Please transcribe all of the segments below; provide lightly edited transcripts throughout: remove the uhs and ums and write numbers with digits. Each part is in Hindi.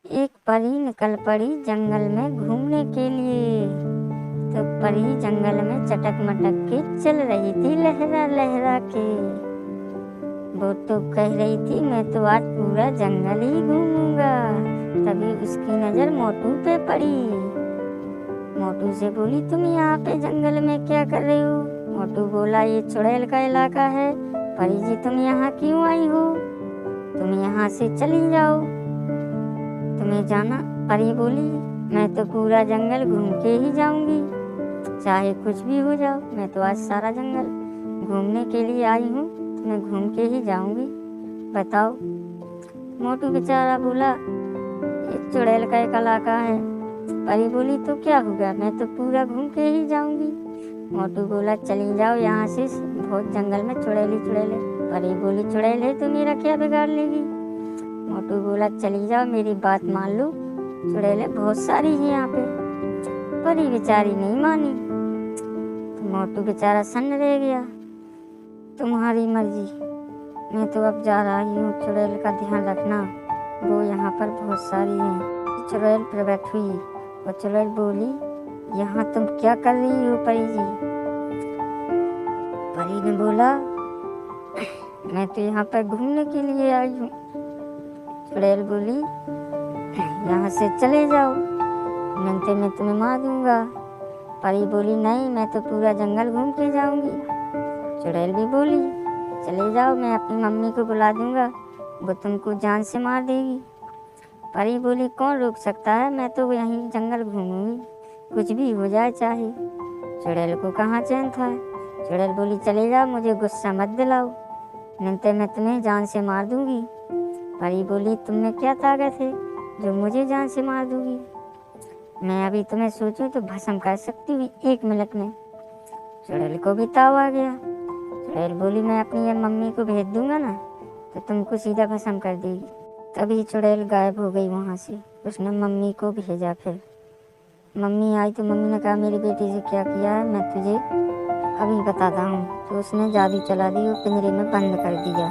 एक परी निकल पड़ी जंगल में घूमने के लिए। तो परी जंगल में चटक मटक के चल रही थी लहरा लहरा के। वो तो कह रही थी मैं तो आज पूरा जंगल ही घूमूंगा। तभी उसकी नजर मोटू पे पड़ी। मोटू से बोली तुम यहाँ पे जंगल में क्या कर रहे हो? मोटू बोला ये चुड़ैल का इलाका है। परी जी तुम यहाँ क्यों आई हो? तुम यहाँ से चली जाओ, तुम्हें जाना। परी बोली मैं तो पूरा जंगल घूम के ही जाऊंगी, चाहे कुछ भी हो जाओ। मैं तो आज सारा जंगल घूमने के लिए आई हूँ, तो मैं घूम के ही जाऊंगी। बताओ। मोटू बेचारा बोला ये चुड़ैल का एक इलाका है। परी बोली तो क्या होगा, मैं तो पूरा घूम के ही जाऊंगी। मोटू बोला चली जाओ यहाँ से, बहुत जंगल में चुड़ैल ही चुड़ैल है। परी बोली चुड़ैल है तो मेरा क्या बिगाड़ लेगी? मोटू बोला चली जाओ, मेरी बात मान लो, चुड़ैलें बहुत सारी हैं यहाँ पे। परी बेचारी नहीं मानी तो मोटू बेचारा सन्न रह गया। तुम्हारी मर्जी, मैं तो अब जा रही हूँ। चुड़ैल का ध्यान रखना, वो यहाँ पर बहुत सारी हैं। चुड़ैल प्रकट हुई और चुड़ैल बोली यहाँ तुम क्या कर रही हो परी जी? परी ने बोला मैं तो यहाँ पर घूमने के लिए आई हूँ। चुड़ैल बोली यहाँ से चले जाओ, नहीं तो मैं तुम्हें मार दूंगा। परी बोली नहीं, मैं तो पूरा जंगल घूम के जाऊंगी। चुड़ैल भी बोली चले जाओ, मैं अपनी मम्मी को बुला दूंगा, वो तुमको जान से मार देगी। परी बोली कौन रोक सकता है, मैं तो यहीं जंगल घूमूंगी, कुछ भी हो जाए चाहे। चुड़ैल को कहाँ चैन था। चुड़ैल बोली चले जाओ, मुझे गुस्सा मत दिलाओ, नहीं तो मैं तुम्हें जान से मार दूंगी। परी बोली तुम में क्या ताकत है जो मुझे जान से मार दूंगी? मैं अभी तुम्हें सोचूं तो भस्म कर सकती हूँ 1 मिनट में। चुड़ैल को भी ताव आ गया। चुड़ैल बोली मैं अपनी ये मम्मी को भेज दूंगा ना, तो तुमको सीधा भस्म कर देगी। तभी चुड़ैल गायब हो गई वहाँ से। उसने मम्मी को भेजा। फिर मम्मी आई तो मम्मी ने कहा मेरी बेटी से क्या किया है मैं तुझे अभी बताता हूँ। तो उसने जादू चला दी और पिंजरे में बंद कर दिया।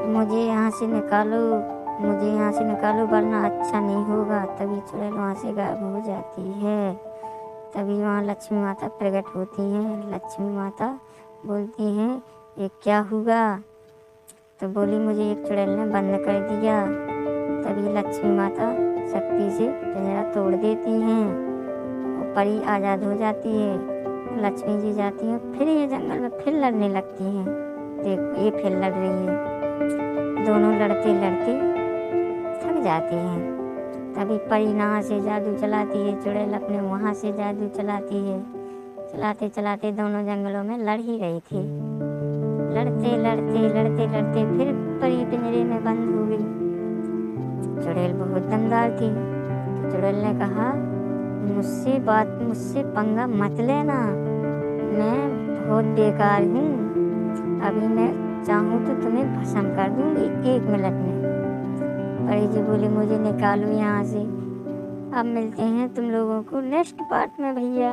मुझे यहाँ से निकालो, मुझे यहाँ से निकालो वरना अच्छा नहीं होगा। तभी चुड़ैल वहाँ से गायब हो जाती है। तभी वहाँ लक्ष्मी माता प्रकट होती हैं। लक्ष्मी माता बोलती हैं ये क्या हुआ? तो बोली मुझे एक चुड़ैल ने बंद कर दिया। तभी लक्ष्मी माता शक्ति से पिंजरा तोड़ देती हैं और परी आज़ाद हो जाती है। लक्ष्मी जी जाती हैं, फिर ये जंगल में फिर लड़ने लगती हैं। देखो ये फिर लड़ रही है, दोनों लड़ते लड़ते थक जाती हैं। तभी परी यहाँ से जादू चलाती है, चुड़ैल अपने वहाँ से जादू चलाती है। चलाते चलाते दोनों जंगलों में लड़ ही रही थी। लड़ते लड़ते लड़ते लड़ते फिर परी पिंजरे में बंद हो गई। चुड़ैल बहुत दमदार थी। तो चुड़ैल ने कहा मुझसे पंगा मत लेना, मैं बहुत बेकार हूँ। अभी मैं चाहूँ तो तुम्हें भस्म कर दूंगी 1 मिनट में। परी जी बोली मुझे निकालो यहाँ से। अब मिलते हैं तुम लोगों को नेक्स्ट पार्ट में भैया।